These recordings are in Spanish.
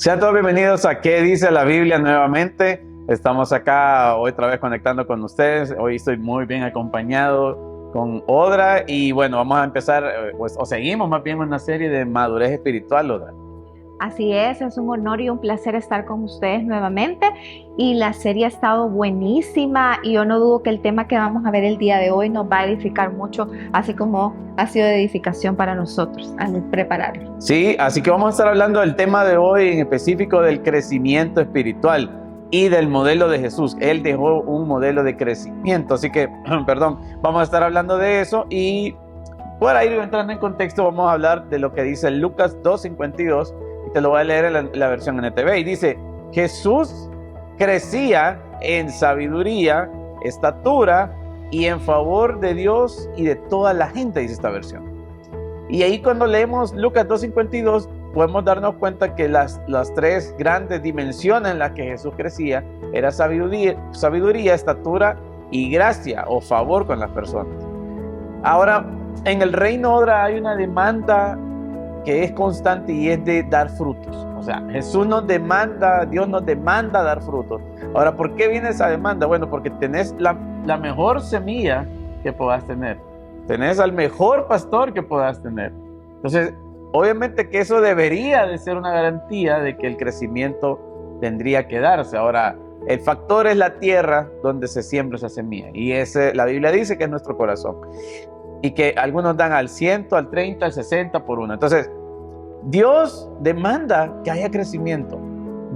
Sean todos bienvenidos a ¿Qué dice la Biblia? Nuevamente estamos acá otra vez conectando con ustedes. Hoy estoy muy bien acompañado con Odra y bueno, vamos a empezar, seguimos más bien una serie de madurez espiritual, Odra. Así es un honor y un placer estar con ustedes nuevamente y la serie ha estado buenísima y yo no dudo que el tema que vamos a ver el día de hoy nos va a edificar mucho, así como ha sido de edificación para nosotros al prepararlo. Sí, así que vamos a estar hablando del tema de hoy en específico del crecimiento espiritual y del modelo de Jesús. Él dejó un modelo de crecimiento, así que, vamos a estar hablando de eso y para ir entrando en contexto vamos a hablar de lo que dice Lucas 2:52. Y te lo voy a leer en la versión NTV. Y dice: Jesús crecía en sabiduría, estatura y en favor de Dios y de toda la gente, dice esta versión. Y ahí cuando leemos Lucas 2:52 podemos darnos cuenta que las tres grandes dimensiones en las que Jesús crecía era sabiduría, estatura y gracia o favor con las personas. Ahora, en el reino ahora hay una demanda que es constante y es de dar frutos. O sea, Jesús nos demanda, Dios nos demanda dar frutos. Ahora, ¿por qué viene esa demanda? Bueno, porque tenés la mejor semilla que puedas tener. Tenés al mejor pastor que puedas tener. Entonces, obviamente que eso debería de ser una garantía de que el crecimiento tendría que darse. Ahora, el factor es la tierra donde se siembra esa semilla. Y la Biblia dice que es nuestro corazón. Y que algunos dan al 100, al 30, al 60 por uno. Entonces, Dios demanda que haya crecimiento.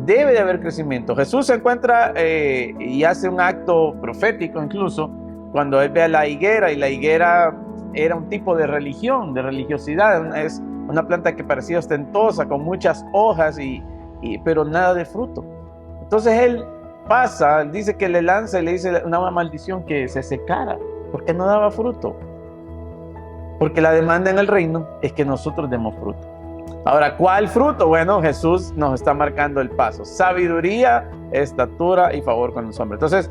Debe de haber crecimiento. Jesús se encuentra y hace un acto profético incluso cuando él ve a la higuera, y la higuera era un tipo de religión, de religiosidad. Es una planta que parecía ostentosa, con muchas hojas, pero nada de fruto. Entonces él pasa, dice que le lanza y le dice una maldición, que se secara porque no daba fruto. Porque la demanda en el reino es que nosotros demos fruto. Ahora, ¿cuál fruto? Bueno, Jesús nos está marcando el paso: sabiduría, estatura y favor con los hombres. Entonces,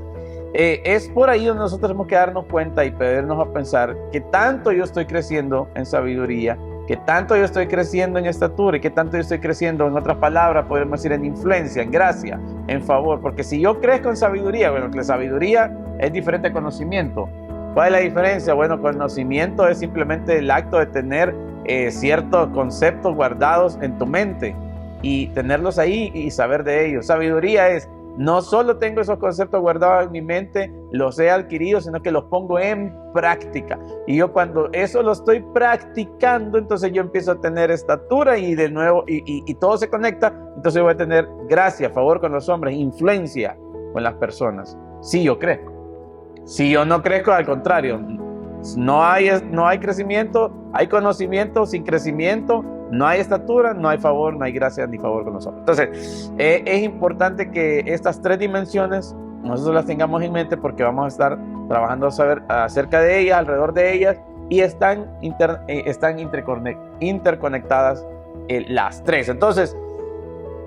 es por ahí donde nosotros tenemos que darnos cuenta y podernos a pensar que tanto yo estoy creciendo en sabiduría, que tanto yo estoy creciendo en estatura y que tanto yo estoy creciendo, en otras palabras, podemos decir en influencia, en gracia, en favor. Porque si yo crezco en sabiduría, bueno, que la sabiduría es diferente a conocimiento. ¿Cuál es la diferencia? Bueno, conocimiento es simplemente el acto de tener ciertos conceptos guardados en tu mente y tenerlos ahí y saber de ellos. Sabiduría es: no solo tengo esos conceptos guardados en mi mente, los he adquirido, sino que los pongo en práctica. Y yo cuando eso lo estoy practicando, entonces yo empiezo a tener estatura y de nuevo, y todo se conecta. Entonces yo voy a tener gracia, favor con los hombres, influencia con las personas. Si yo crezco. Si yo no crezco, al contrario, no hay crecimiento, hay conocimiento. Sin crecimiento no hay estatura, no hay favor, no hay gracia ni favor con los hombres. Entonces, es importante que estas tres dimensiones nosotros las tengamos en mente, porque vamos a estar trabajando acerca de ellas, alrededor de ellas, y están interconectadas las tres. Entonces,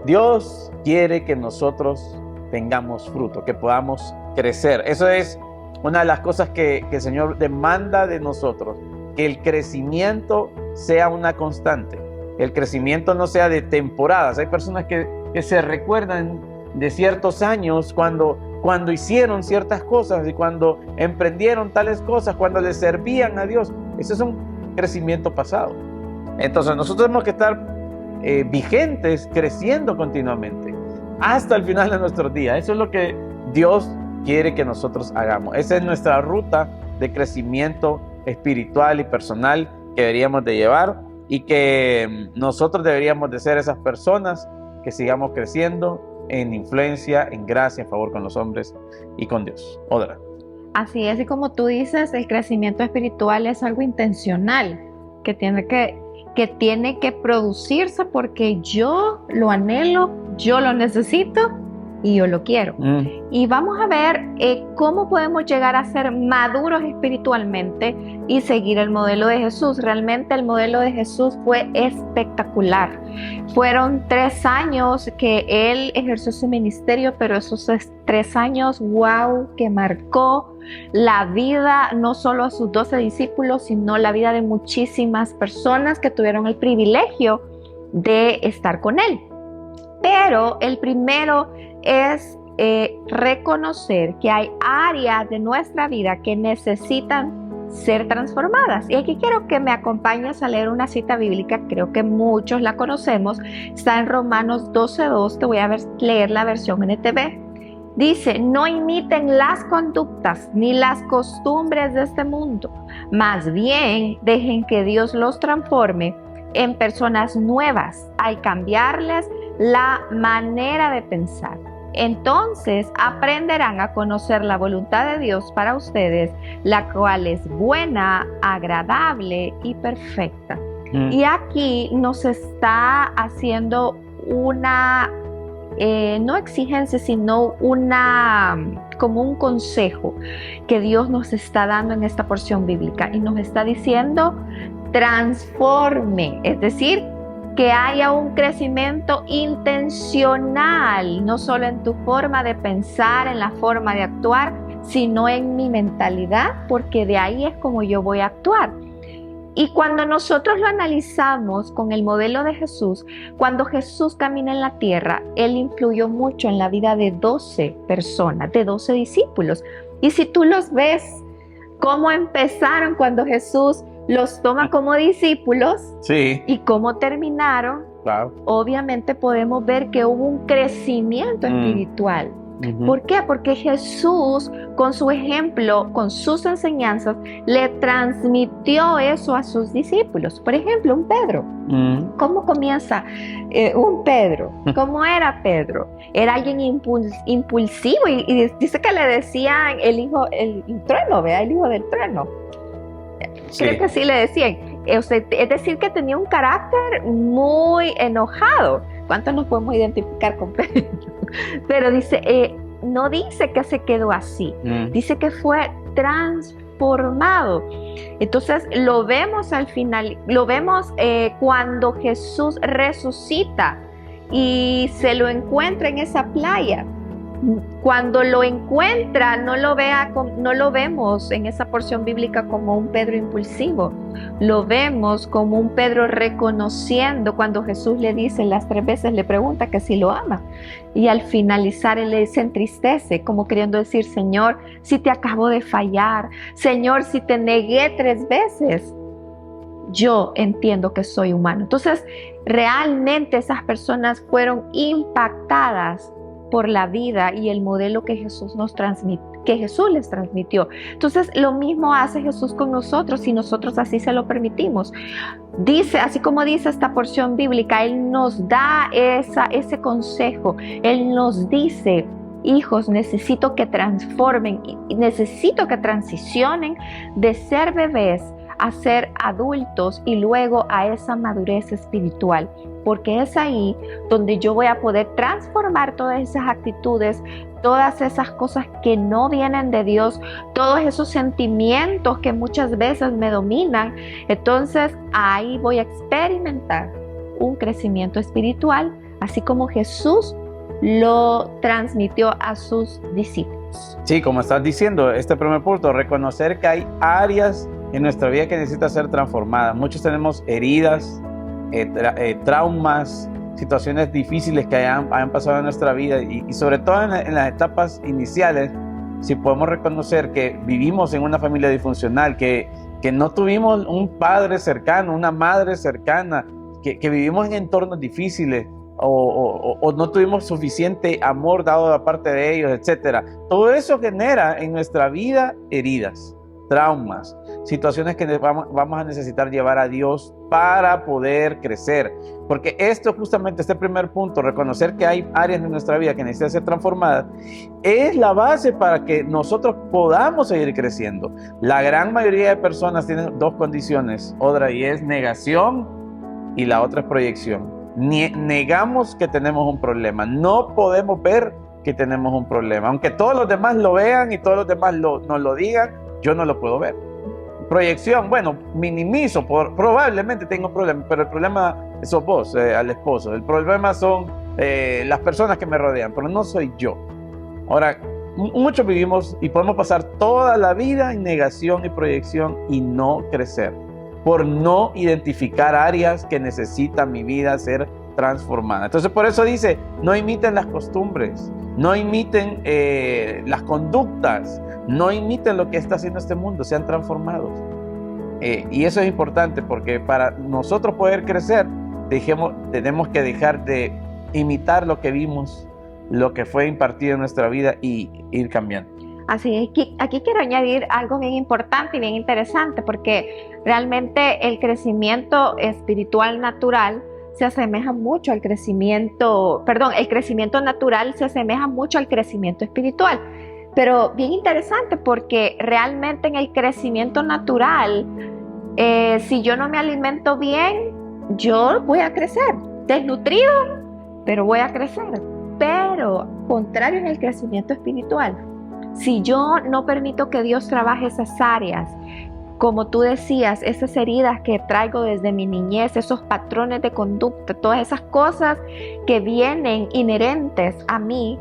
Dios quiere que nosotros tengamos fruto, que podamos crecer. Eso es una de las cosas que el Señor demanda de nosotros, que el crecimiento sea una constante, que el crecimiento no sea de temporadas. Hay personas que se recuerdan de ciertos años cuando hicieron ciertas cosas y cuando emprendieron tales cosas, cuando le servían a Dios. Eso es un crecimiento pasado. Entonces nosotros tenemos que estar vigentes, creciendo continuamente hasta el final de nuestros días. Eso es lo que Dios quiere que nosotros hagamos. Esa es nuestra ruta de crecimiento espiritual y personal que deberíamos de llevar, y que nosotros deberíamos de ser esas personas que sigamos creciendo en influencia, en gracia, en favor con los hombres y con Dios. Odra. Así es, y como tú dices, el crecimiento espiritual es algo intencional que tiene que producirse porque yo lo anhelo, yo lo necesito y yo lo quiero. Y vamos a ver cómo podemos llegar a ser maduros espiritualmente y seguir el modelo de Jesús. Realmente el modelo de Jesús fue espectacular. Fueron 3 años que él ejerció su ministerio, pero esos 3 años, wow, que marcó la vida no solo a sus 12 discípulos, sino la vida de muchísimas personas que tuvieron el privilegio de estar con él. Pero el primero es reconocer que hay áreas de nuestra vida que necesitan ser transformadas. Y aquí quiero que me acompañes a leer una cita bíblica, creo que muchos la conocemos, está en Romanos 12:2, te voy a leer la versión NTV. Dice: no imiten las conductas ni las costumbres de este mundo, más bien dejen que Dios los transforme en personas nuevas al cambiarles la manera de pensar. Entonces aprenderán a conocer la voluntad de Dios para ustedes, la cual es buena, agradable y perfecta. Y aquí nos está haciendo una, no exigencia, sino como un consejo que Dios nos está dando en esta porción bíblica. Y nos está diciendo: transforme, es decir, que haya un crecimiento intencional, no solo en tu forma de pensar, en la forma de actuar, sino en mi mentalidad, porque de ahí es como yo voy a actuar. Y cuando nosotros lo analizamos con el modelo de Jesús, cuando Jesús camina en la tierra, Él influyó mucho en la vida de 12 personas, de 12 discípulos. Y si tú los ves, cómo empezaron cuando Jesús los toma como discípulos, sí, y cómo terminaron, claro, obviamente podemos ver que hubo un crecimiento espiritual. ¿Por qué? Porque Jesús, con su ejemplo, con sus enseñanzas, le transmitió eso a sus discípulos. Por ejemplo, un Pedro. ¿Cómo comienza un Pedro? ¿Cómo era Pedro? Era alguien impulsivo y dice que le decían el trueno, ¿verdad? El hijo del trueno. Creo sí, que sí le decían. Es decir, que tenía un carácter muy enojado. ¿Cuántos nos podemos identificar con Pedro? Pero dice, no dice que se quedó así, dice que fue transformado. Entonces lo vemos al final, lo vemos cuando Jesús resucita y se lo encuentra en esa playa. Cuando lo encuentra, no lo vemos en esa porción bíblica como un Pedro impulsivo, lo vemos como un Pedro reconociendo cuando Jesús le dice las 3 veces, le pregunta que si lo ama, y al finalizar él se entristece, como queriendo decir: Señor, si te acabo de fallar, Señor, si te negué 3 veces, yo entiendo que soy humano. Entonces, realmente esas personas fueron impactadas por la vida y el modelo que Jesús les transmitió. Entonces, lo mismo hace Jesús con nosotros si nosotros así se lo permitimos. Dice, así como dice esta porción bíblica, Él nos da ese consejo. Él nos dice: hijos, necesito que transformen, necesito que transicionen de ser bebés a ser adultos y luego a esa madurez espiritual, porque es ahí donde yo voy a poder transformar todas esas actitudes, todas esas cosas que no vienen de Dios, todos esos sentimientos que muchas veces me dominan. Entonces ahí voy a experimentar un crecimiento espiritual, así como Jesús lo transmitió a sus discípulos. Sí, como estás diciendo, este primer punto, reconocer que hay áreas en nuestra vida que necesitan ser transformadas. Muchos tenemos heridas, traumas, situaciones difíciles que hayan pasado en nuestra vida y sobre todo en las etapas iniciales, si podemos reconocer que vivimos en una familia disfuncional, que no tuvimos un padre cercano, una madre cercana, que vivimos en entornos difíciles, o no tuvimos suficiente amor dado de parte de ellos, etc. Todo eso genera en nuestra vida heridas, traumas, situaciones que vamos a necesitar llevar a Dios para poder crecer. Porque esto justamente, este primer punto, reconocer que hay áreas de nuestra vida que necesitan ser transformadas, es la base para que nosotros podamos seguir creciendo. La gran mayoría de personas tienen 2 condiciones, otra, y es negación y la otra es proyección. Negamos que tenemos un problema, no podemos ver que tenemos un problema, aunque todos los demás lo vean y todos los demás nos lo digan, yo no lo puedo ver. Proyección, bueno, minimizo, probablemente tengo un problema, pero el problema sos vos, al esposo, el problema son las personas que me rodean, pero no soy yo. Ahora, muchos vivimos y podemos pasar toda la vida en negación y proyección y no crecer, por no identificar áreas que necesita mi vida ser transformada. Entonces por eso dice, no imiten las costumbres, no imiten las conductas, no imiten lo que está haciendo este mundo, sean transformados. Y eso es importante porque para nosotros poder crecer, tenemos que dejar de imitar lo que vimos, lo que fue impartido en nuestra vida y ir cambiando. Así es, aquí quiero añadir algo bien importante y bien interesante, porque realmente el crecimiento espiritual natural se asemeja mucho al crecimiento, el crecimiento natural se asemeja mucho al crecimiento espiritual. Pero bien interesante porque realmente en el crecimiento natural, si yo no me alimento bien, yo voy a crecer, desnutrido, pero voy a crecer. Pero contrario en el crecimiento espiritual, si yo no permito que Dios trabaje esas áreas, como tú decías, esas heridas que traigo desde mi niñez, esos patrones de conducta, todas esas cosas que vienen inherentes a mí,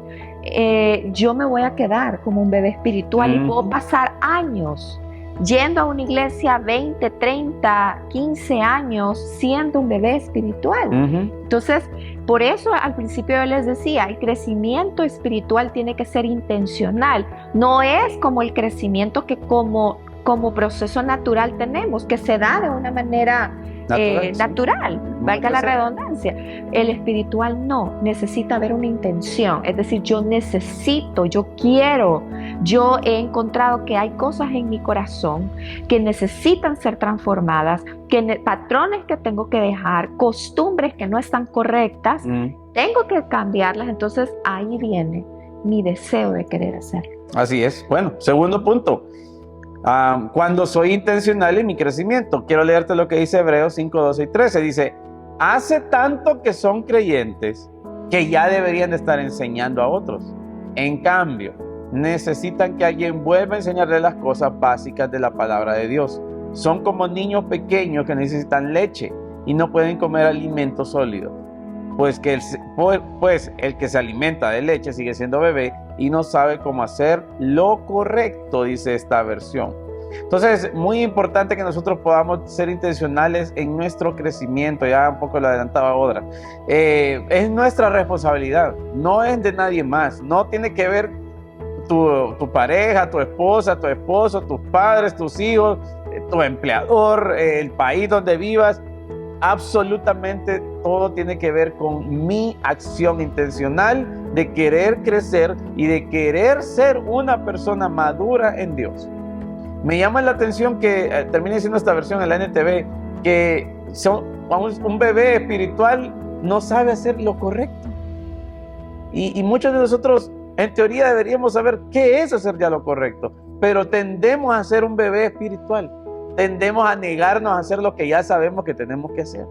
yo me voy a quedar como un bebé espiritual y puedo pasar años yendo a una iglesia 20, 30, 15 años siendo un bebé espiritual. Entonces, por eso al principio yo les decía, el crecimiento espiritual tiene que ser intencional. No es como el crecimiento que como proceso natural tenemos, que se da de una manera natural, valga la redundancia. El espiritual no, necesita haber una intención, es decir, yo necesito, yo quiero, yo he encontrado que hay cosas en mi corazón que necesitan ser transformadas, patrones que tengo que dejar, costumbres que no están correctas, tengo que cambiarlas. Entonces ahí viene mi deseo de querer hacerlo. Así es. Bueno, segundo punto. Cuando soy intencional en mi crecimiento, quiero leerte lo que dice Hebreos 5, 12 y 13. Dice, hace tanto que son creyentes que ya deberían de estar enseñando a otros. En cambio, necesitan que alguien vuelva a enseñarles las cosas básicas de la palabra de Dios. Son como niños pequeños que necesitan leche y no pueden comer alimento sólido. Pues el que se alimenta de leche sigue siendo bebé y no sabe cómo hacer lo correcto, dice esta versión. Entonces, muy importante que nosotros podamos ser intencionales en nuestro crecimiento. Ya un poco lo adelantaba otra. Es nuestra responsabilidad, no es de nadie más. No tiene que ver tu pareja, tu esposa, tu esposo, tus padres, tus hijos, tu empleador, el país donde vivas. Absolutamente todo tiene que ver con mi acción intencional de querer crecer y de querer ser una persona madura en Dios. Me llama la atención que termine siendo esta versión en la NTV, que un bebé espiritual no sabe hacer lo correcto. Y muchos de nosotros en teoría deberíamos saber qué es hacer ya lo correcto, pero tendemos a ser un bebé espiritual. Tendemos a negarnos a hacer lo que ya sabemos que tenemos que hacer.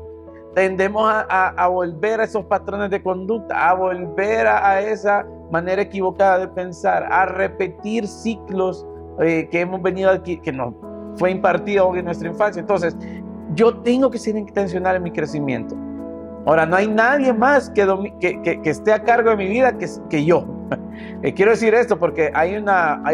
Tendemos a volver a esos patrones de conducta, a volver a esa manera equivocada de pensar, a repetir ciclos que hemos venido aquí, que nos fue impartido en nuestra infancia. Entonces, yo tengo que ser intencional en mi crecimiento. Ahora, no hay nadie más que esté a cargo de mi vida que yo. Quiero decir esto porque hay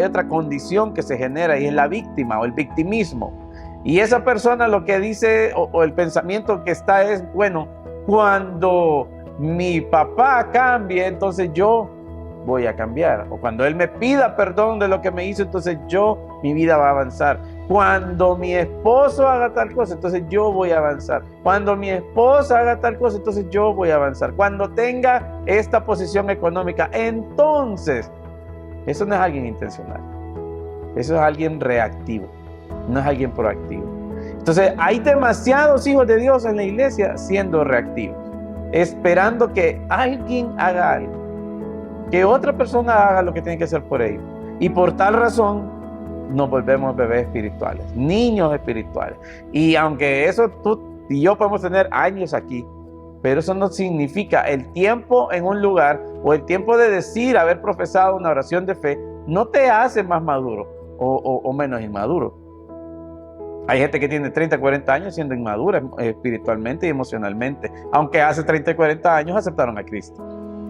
otra condición que se genera y es la víctima o el victimismo. Y esa persona lo que dice o el pensamiento que está es, bueno, cuando mi papá cambie, entonces yo voy a cambiar. O cuando él me pida perdón de lo que me hizo, entonces mi vida va a avanzar. Cuando mi esposo haga tal cosa, entonces yo voy a avanzar. Cuando mi esposa haga tal cosa, entonces yo voy a avanzar. Cuando tenga esta posición económica, entonces, eso no es alguien intencional. Eso es alguien reactivo. No es alguien proactivo. Entonces hay demasiados hijos de Dios en la iglesia siendo reactivos, esperando que alguien haga algo, que otra persona haga lo que tiene que hacer por ellos. Y por tal razón nos volvemos bebés espirituales, niños espirituales. Y aunque eso tú y yo podemos tener años aquí, pero eso no significa el tiempo en un lugar o el tiempo de decir haber profesado una oración de fe no te hace más maduro o menos inmaduro. Hay gente que tiene 30, 40 años siendo inmadura espiritualmente y emocionalmente, aunque hace 30 y 40 años aceptaron a Cristo.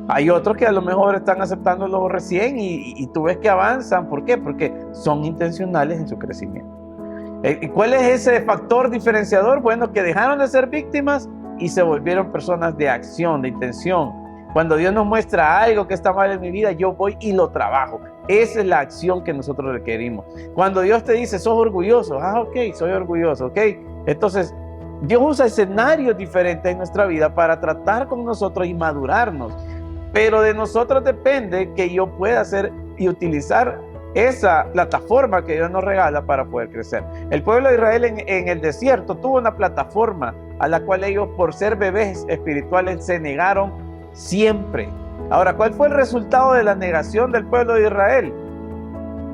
Hay otros que a lo mejor están aceptándolo recién y tú ves que avanzan. ¿Por qué? Porque son intencionales en su crecimiento. ¿Cuál es ese factor diferenciador? Bueno, que dejaron de ser víctimas y se volvieron personas de acción, de intención. Cuando Dios nos muestra algo que está mal en mi vida, yo voy y lo trabajo. Esa es la acción que nosotros requerimos. Cuando Dios te dice, sos orgulloso, ok, soy orgulloso, ok. Entonces, Dios usa escenarios diferentes en nuestra vida para tratar con nosotros y madurarnos. Pero de nosotros depende que yo pueda hacer y utilizar esa plataforma que Dios nos regala para poder crecer. El pueblo de Israel en el desierto tuvo una plataforma a la cual ellos, por ser bebés espirituales, se negaron siempre. Ahora, ¿cuál fue el resultado de la negación del pueblo de Israel?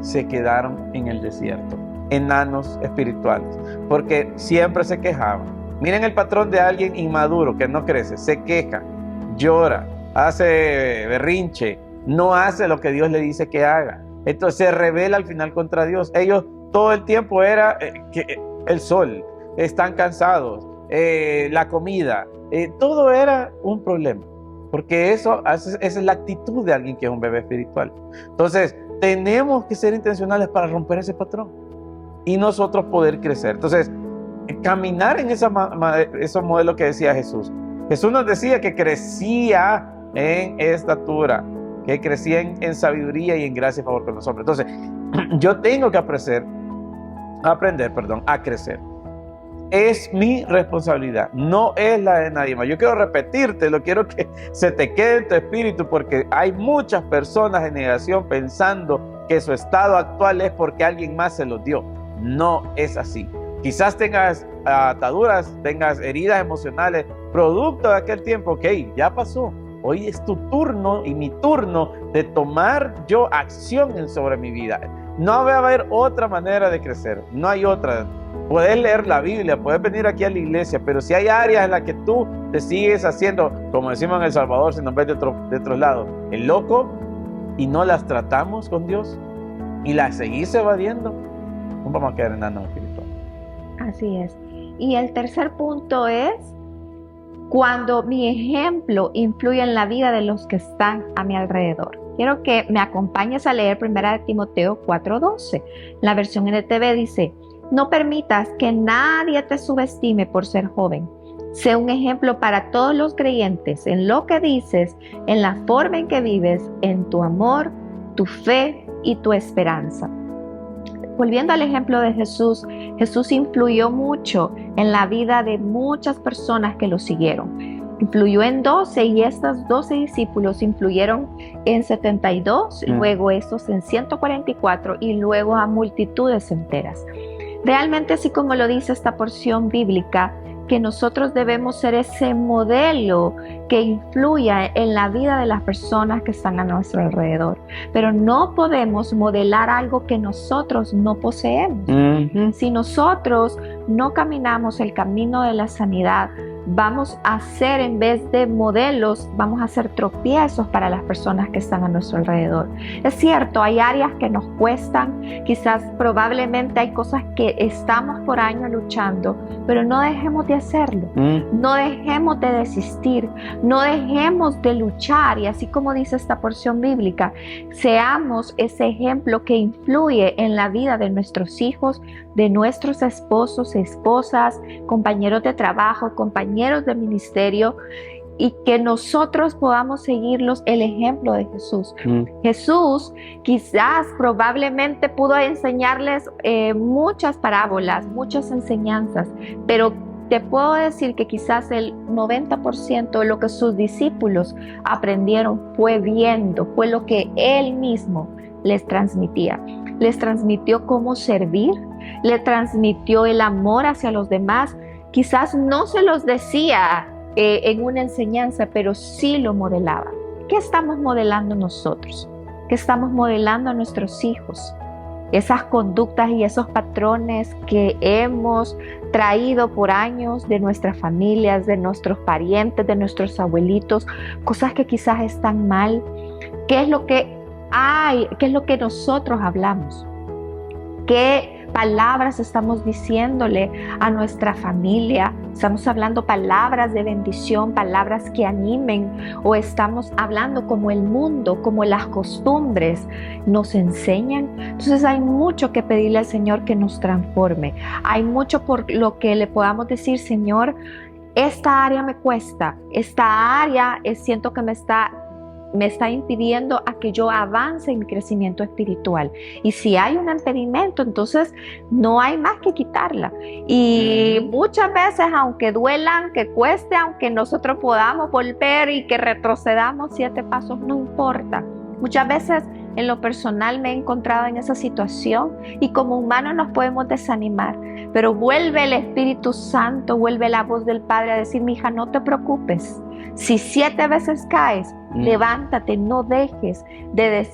Se quedaron en el desierto, enanos espirituales, porque siempre se quejaban. Miren el patrón de alguien inmaduro que no crece, se queja, llora, hace berrinche, no hace lo que Dios le dice que haga. Entonces se rebela al final contra Dios. Ellos todo el tiempo era el sol, están cansados, la comida, todo era un problema. Porque esa es la actitud de alguien que es un bebé espiritual. Entonces, tenemos que ser intencionales para romper ese patrón y nosotros poder crecer. Entonces, caminar en esos modelos que decía Jesús. Jesús nos decía que crecía en estatura, que crecía en sabiduría y en gracia y favor con los hombres. Entonces, yo tengo que aprender a crecer. Es mi responsabilidad, no es la de nadie más. Yo quiero repetírtelo, quiero que se te quede en tu espíritu, porque hay muchas personas en negación pensando que su estado actual es porque alguien más se lo dio. No es así. Quizás tengas ataduras, tengas heridas emocionales, producto de aquel tiempo. Ok, ya pasó. Hoy es tu turno y mi turno de tomar yo acción sobre mi vida. No va a haber otra manera de crecer, no hay otra. Puedes leer la Biblia, puedes venir aquí a la iglesia, pero si hay áreas en las que tú te sigues haciendo, como decimos en El Salvador, si nos ves de otros lados, el loco, y no las tratamos con Dios, y las seguís evadiendo, no vamos a quedar enanos espirituales. Así es. Y el tercer punto es cuando mi ejemplo influye en la vida de los que están a mi alrededor. Quiero que me acompañes a leer 1 Timoteo 4:12. La versión NTV dice: no permitas que nadie te subestime por ser joven. Sé un ejemplo para todos los creyentes en lo que dices, en la forma en que vives, en tu amor, tu fe y tu esperanza. Volviendo al ejemplo de Jesús, Jesús influyó mucho en la vida de muchas personas que lo siguieron. Influyó en 12 y estos 12 discípulos influyeron en 72, luego estos en 144 y luego a multitudes enteras. Realmente, así como lo dice esta porción bíblica, que nosotros debemos ser ese modelo que influya en la vida de las personas que están a nuestro alrededor. Pero no podemos modelar algo que nosotros no poseemos. Si nosotros no caminamos el camino de la sanidad, vamos a ser, en vez de modelos, vamos a ser tropiezos para las personas que están a nuestro alrededor. Es cierto, hay áreas que nos cuestan, quizás probablemente hay cosas que estamos por años luchando, pero no dejemos de hacerlo, no dejemos de desistir, no dejemos de luchar, y así como dice esta porción bíblica, seamos ese ejemplo que influye en la vida de nuestros hijos, de nuestros esposos, esposas, compañeros de trabajo, compañeros de ministerio, y que nosotros podamos seguirlos el ejemplo de Jesús. Jesús quizás probablemente pudo enseñarles muchas parábolas, muchas enseñanzas, pero te puedo decir que quizás el 90% de lo que sus discípulos aprendieron fue viendo, fue lo que Él mismo les transmitía. Les transmitió cómo servir, le transmitió el amor hacia los demás. Quizás no se los decía en una enseñanza, pero sí lo modelaba. ¿Qué estamos modelando nosotros? ¿Qué estamos modelando a nuestros hijos? Esas conductas y esos patrones que hemos traído por años de nuestras familias, de nuestros parientes, de nuestros abuelitos, cosas que quizás están mal. ¿Qué es lo que hay? ¿Qué es lo que nosotros hablamos? ¿Qué palabras estamos diciéndole a nuestra familia? ¿Estamos hablando palabras de bendición, palabras que animen? ¿O estamos hablando como el mundo, como las costumbres nos enseñan? Entonces hay mucho que pedirle al Señor que nos transforme. Hay mucho por lo que le podamos decir: Señor, esta área me cuesta, esta área siento que me está impidiendo a que yo avance en mi crecimiento espiritual. Y si hay un impedimento, entonces no hay más que quitarla. Y muchas veces, aunque duelan, que cueste, aunque nosotros podamos volver y que retrocedamos 7 pasos, no importa. Muchas veces en lo personal me he encontrado en esa situación y como humanos nos podemos desanimar, pero vuelve el Espíritu Santo, vuelve la voz del Padre a decir: mi hija, no te preocupes. Si 7 veces caes, levántate, no dejes de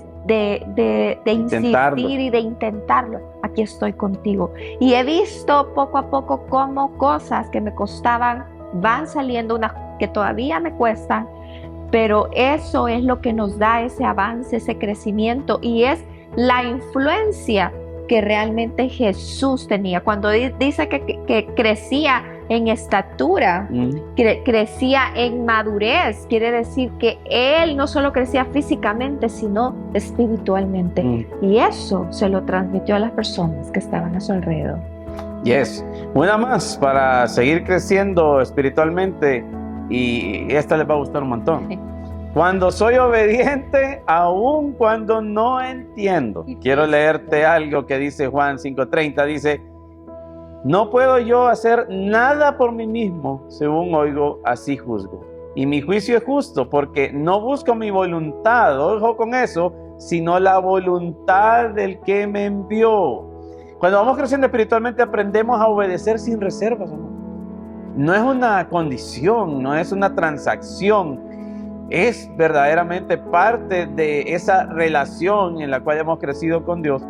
insistir y de intentarlo. Aquí estoy contigo. Y he visto poco a poco cómo cosas que me costaban van saliendo, unas que todavía me cuestan, pero eso es lo que nos da ese avance, ese crecimiento, y es la influencia que realmente Jesús tenía. Cuando dice que crecía en estatura, crecía en madurez, quiere decir que Él no solo crecía físicamente, sino espiritualmente. Y eso se lo transmitió a las personas que estaban a su alrededor. Yes. Una más para seguir creciendo espiritualmente, y esta les va a gustar un montón. Cuando soy obediente, aun cuando no entiendo. Quiero leerte algo que dice Juan 5:30. Dice: no puedo yo hacer nada por mí mismo, según oigo, así juzgo. Y mi juicio es justo, porque no busco mi voluntad, ojo con eso, sino la voluntad del que me envió. Cuando vamos creciendo espiritualmente, aprendemos a obedecer sin reservas, ¿no? No es una condición, no es una transacción, es verdaderamente parte de esa relación en la cual hemos crecido con Dios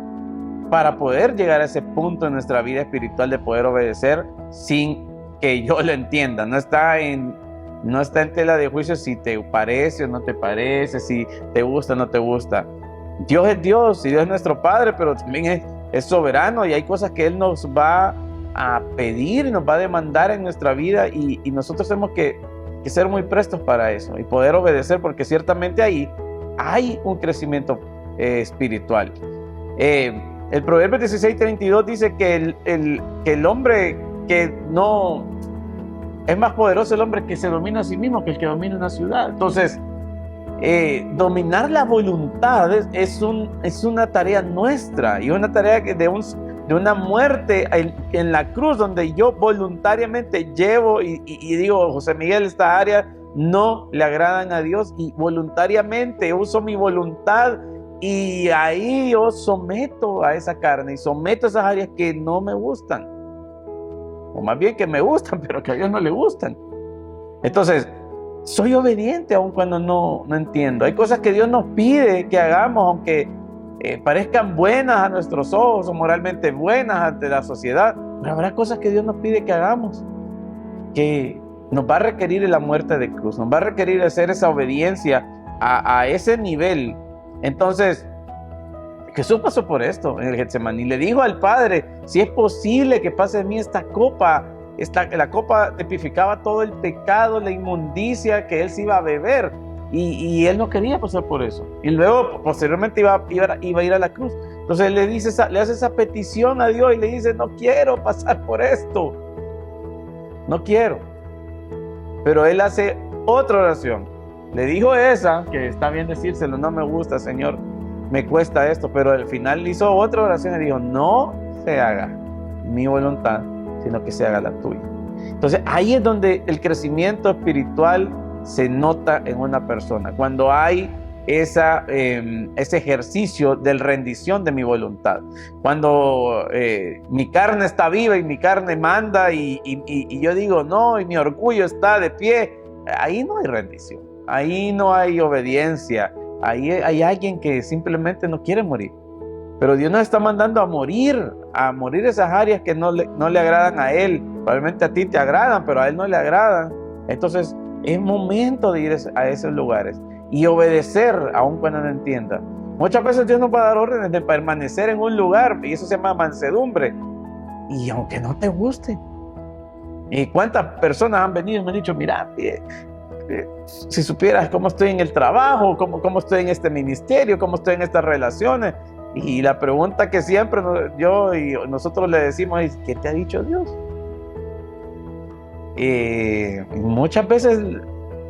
para poder llegar a ese punto en nuestra vida espiritual de poder obedecer sin que yo lo entienda. No está en tela de juicio si te parece o no te parece, si te gusta o no te gusta. Dios es Dios y Dios es nuestro Padre, pero también es soberano, y hay cosas que Él nos va a pedir, nos va a demandar en nuestra vida, y nosotros tenemos que ser muy prestos para eso y poder obedecer, porque ciertamente ahí hay un crecimiento espiritual. El Proverbio 16:32 dice que el hombre que no... es más poderoso el hombre que se domina a sí mismo que el que domina una ciudad. Entonces, dominar la voluntad es una tarea nuestra, y una tarea de una muerte en la cruz, donde yo voluntariamente llevo y digo: José Miguel, esta área no le agradan a Dios, y voluntariamente uso mi voluntad, y ahí yo someto a esa carne y someto a esas áreas que no me gustan, o más bien que me gustan pero que a Dios no le gustan. Entonces soy obediente aun cuando no entiendo. Hay cosas que Dios nos pide que hagamos, aunque parezcan buenas a nuestros ojos o moralmente buenas ante la sociedad, pero habrá cosas que Dios nos pide que hagamos, que nos va a requerir la muerte de cruz, nos va a requerir hacer esa obediencia a ese nivel. Entonces Jesús pasó por esto en el Getsemaní, le dijo al Padre: si es posible que pase de mí esta copa. La copa tipificaba todo el pecado, la inmundicia que Él se iba a beber, y Él no quería pasar por eso, y luego posteriormente iba a ir a la cruz. Entonces le hace esa petición a Dios y le dice: no quiero pasar por esto, no quiero. Pero Él hace otra oración, le dijo esa, que está bien decírselo: no me gusta, Señor, me cuesta esto, pero al final hizo otra oración y dijo: no se haga mi voluntad, sino que se haga la tuya. Entonces ahí es donde el crecimiento espiritual se nota en una persona, cuando hay ese ejercicio de rendición de mi voluntad, cuando mi carne está viva y mi carne manda, y yo digo no, y mi orgullo está de pie. Ahí no hay rendición, ahí no hay obediencia, ahí hay alguien que simplemente no quiere morir. Pero Dios nos está mandando a morir esas áreas que no le agradan a Él. Probablemente a ti te agradan, pero a Él no le agradan. Entonces es momento de ir a esos lugares y obedecer aun cuando no entienda. Muchas veces Dios nos va a dar órdenes de permanecer en un lugar, y eso se llama mansedumbre, y aunque no te guste. ¿Y cuántas personas han venido y me han dicho: mira, si supieras cómo estoy en el trabajo, cómo estoy en este ministerio, cómo estoy en estas relaciones? Y la pregunta que siempre yo y nosotros le decimos es: ¿qué te ha dicho Dios? Muchas veces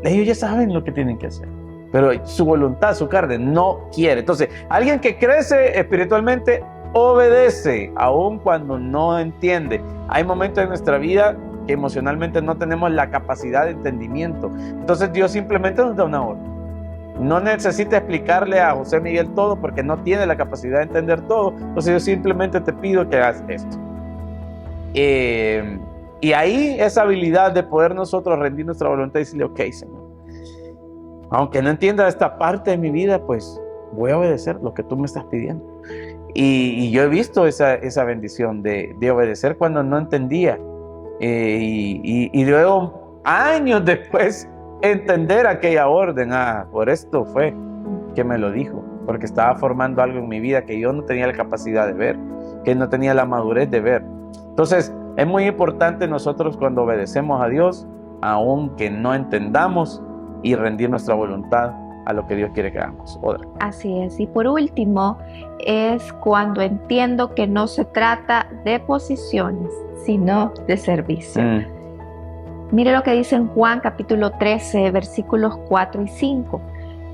ellos ya saben lo que tienen que hacer, pero su voluntad, su carne no quiere. Entonces, alguien que crece espiritualmente obedece, aun cuando no entiende. Hay momentos en nuestra vida que emocionalmente no tenemos la capacidad de entendimiento. Entonces Dios simplemente nos da una orden. No necesita explicarle a José Miguel todo porque no tiene la capacidad de entender todo. Entonces yo simplemente te pido que hagas esto. Y ahí esa habilidad de poder nosotros rendir nuestra voluntad y decirle, ok, Señor, aunque no entienda esta parte de mi vida, pues voy a obedecer lo que tú me estás pidiendo. Y yo he visto esa bendición de obedecer cuando no entendía. Y luego, años después, entender aquella orden. Por esto fue que me lo dijo, porque estaba formando algo en mi vida que yo no tenía la capacidad de ver, que no tenía la madurez de ver. Entonces, es muy importante nosotros cuando obedecemos a Dios, aunque no entendamos, y rendir nuestra voluntad a lo que Dios quiere que hagamos. Otra. Así es. Y por último, es cuando entiendo que no se trata de posiciones, sino de servicio. Mire lo que dice en Juan capítulo 13, versículos 4 y 5.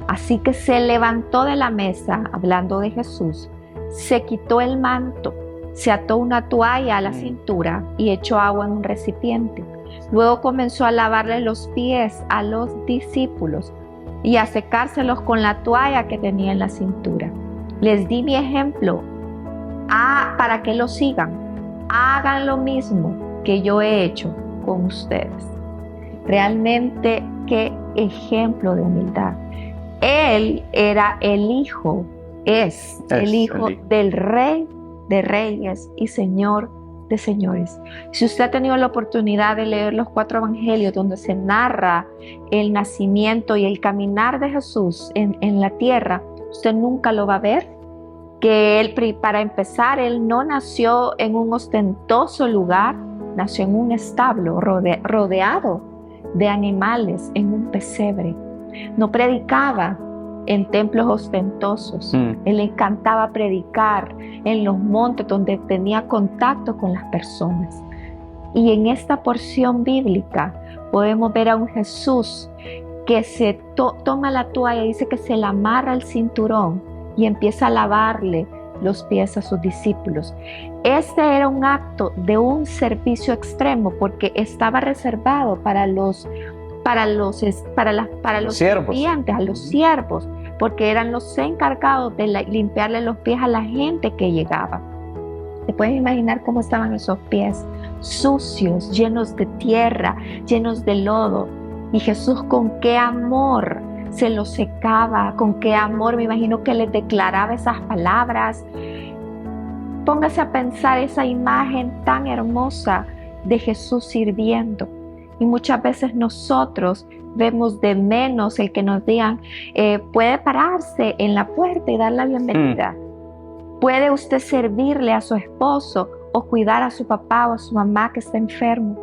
Así que se levantó de la mesa, hablando de Jesús, se quitó el manto, se ató una toalla a la cintura y echó agua en un recipiente. Luego comenzó a lavarle los pies a los discípulos y a secárselos con la toalla que tenía en la cintura. Les di mi ejemplo para que lo sigan. Hagan lo mismo que yo he hecho con ustedes. Realmente, qué ejemplo de humildad. Él era el hijo, es el hijo del Rey de Reyes y Señor de Señores. Si usted ha tenido la oportunidad de leer los 4 evangelios donde se narra el nacimiento y el caminar de Jesús en la tierra, usted nunca lo va a ver. Que él, para empezar, él no nació en un ostentoso lugar, nació en un establo rodeado de animales, en un pesebre. No predicaba en templos ostentosos. Él le encantaba predicar en los montes donde tenía contacto con las personas. Y en esta porción bíblica podemos ver a un Jesús que se toma la toalla, dice que se la amarra al cinturón y empieza a lavarle los pies a sus discípulos. Este era un acto de un servicio extremo porque estaba reservado para los sirvientes, a los siervos, porque eran los encargados de limpiarle los pies a la gente que llegaba. ¿Te puedes imaginar cómo estaban esos pies? Sucios, llenos de tierra, llenos de lodo. Y Jesús con qué amor se los secaba, con qué amor, me imagino que les declaraba esas palabras. Póngase a pensar esa imagen tan hermosa de Jesús sirviendo. Y muchas veces nosotros vemos de menos el que nos digan, puede pararse en la puerta y dar la bienvenida. Puede usted servirle a su esposo o cuidar a su papá o a su mamá que está enfermo.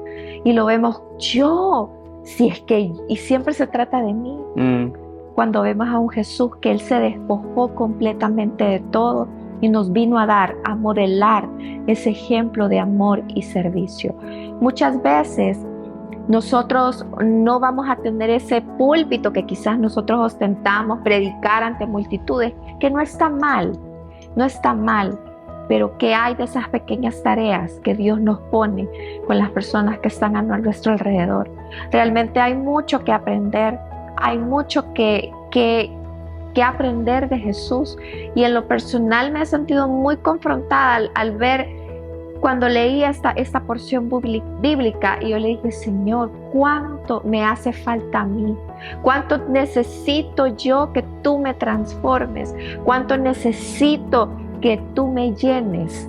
Y lo vemos y siempre se trata de mí. Cuando vemos a un Jesús que Él se despojó completamente de todo y nos vino a modelar ese ejemplo de amor y servicio. Muchas veces nosotros no vamos a tener ese púlpito que quizás nosotros ostentamos, predicar ante multitudes, que no está mal, pero ¿qué hay de esas pequeñas tareas que Dios nos pone con las personas que están a nuestro alrededor? Realmente hay mucho que aprender, hay mucho que aprender de Jesús, y en lo personal me he sentido muy confrontada al ver cuando leí esta porción bíblica, y yo le dije, Señor, ¿cuánto me hace falta a mí? ¿Cuánto necesito yo que tú me transformes? ¿Cuánto necesito que tú me llenes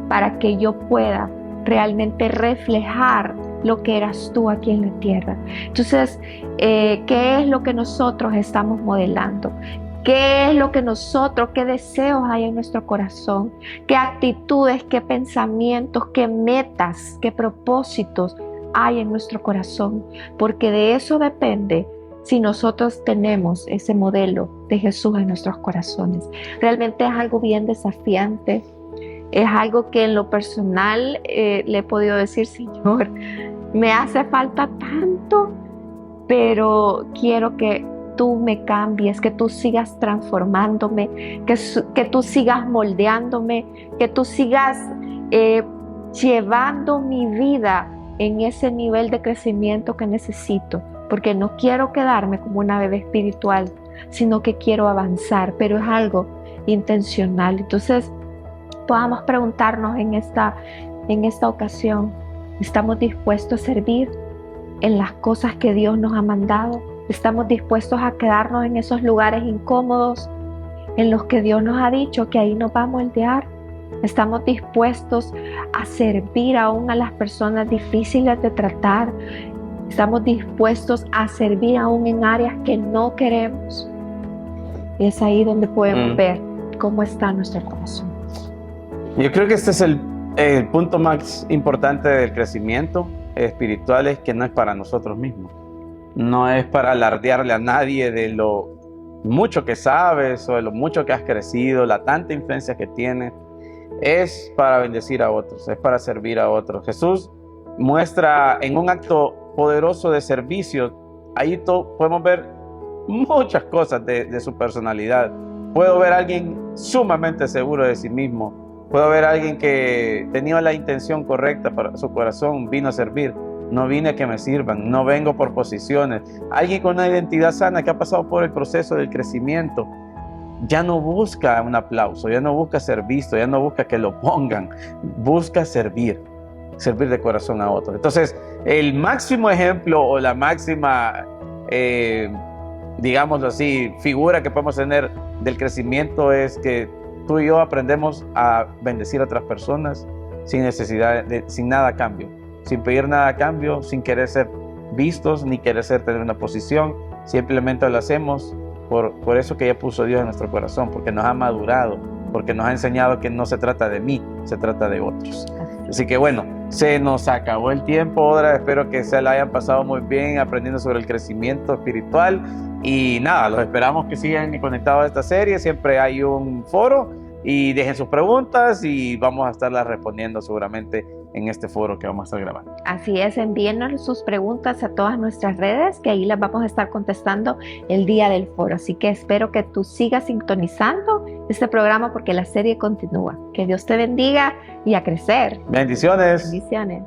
para que yo pueda realmente reflejar lo que eras tú aquí en la tierra? Entonces, ¿qué es lo que nosotros estamos modelando? ¿Qué es lo que qué deseos hay en nuestro corazón? ¿Qué actitudes, qué pensamientos, qué metas, qué propósitos hay en nuestro corazón? Porque de eso depende si nosotros tenemos ese modelo de Jesús en nuestros corazones. Realmente es algo bien desafiante. Es algo que en lo personal le he podido decir, Señor, me hace falta tanto, pero quiero que tú me cambies, que tú sigas transformándome, que tú sigas moldeándome, que tú sigas llevando mi vida en ese nivel de crecimiento que necesito, porque no quiero quedarme como una bebé espiritual, sino que quiero avanzar, pero es algo intencional. Entonces, podamos preguntarnos en esta ocasión, ¿estamos dispuestos a servir en las cosas que Dios nos ha mandado? ¿Estamos dispuestos a quedarnos en esos lugares incómodos en los que Dios nos ha dicho que ahí nos va a moldear? ¿Estamos dispuestos a servir aún a las personas difíciles de tratar? ¿Estamos dispuestos a servir aún en áreas que no queremos? Y es ahí donde podemos ver cómo está nuestro corazón. Yo creo que este es el punto más importante del crecimiento espiritual, es que no es para nosotros mismos. No es para alardearle a nadie de lo mucho que sabes o de lo mucho que has crecido, la tanta influencia que tienes. Es para bendecir a otros, es para servir a otros. Jesús muestra en un acto poderoso de servicio, ahí podemos ver muchas cosas de su personalidad. Puedo ver a alguien sumamente seguro de sí mismo. Puedo ver a alguien que tenía la intención correcta para su corazón, vino a servir. No vine a que me sirvan, no vengo por posiciones. Alguien con una identidad sana que ha pasado por el proceso del crecimiento, ya no busca un aplauso, ya no busca ser visto, ya no busca que lo pongan, busca servir de corazón a otros. Entonces, el máximo ejemplo o la máxima, digámoslo así, figura que podemos tener del crecimiento es que tú y yo aprendemos a bendecir a otras personas sin necesidad, sin nada a cambio, sin pedir nada a cambio, sin querer ser vistos ni querer tener una posición. Simplemente lo hacemos por eso que ya puso Dios en nuestro corazón, porque nos ha madurado, porque nos ha enseñado que no se trata de mí, se trata de otros. Así que bueno, se nos acabó el tiempo, Audra. Espero que se la hayan pasado muy bien aprendiendo sobre el crecimiento espiritual. Y nada, los esperamos que sigan conectados a esta serie. Siempre hay un foro y dejen sus preguntas y vamos a estarlas respondiendo seguramente en este foro que vamos a estar grabando. Así es, envíennos sus preguntas a todas nuestras redes, que ahí las vamos a estar contestando el día del foro. Así que espero que tú sigas sintonizando este programa porque la serie continúa. Que Dios te bendiga y a crecer. Bendiciones. Bendiciones.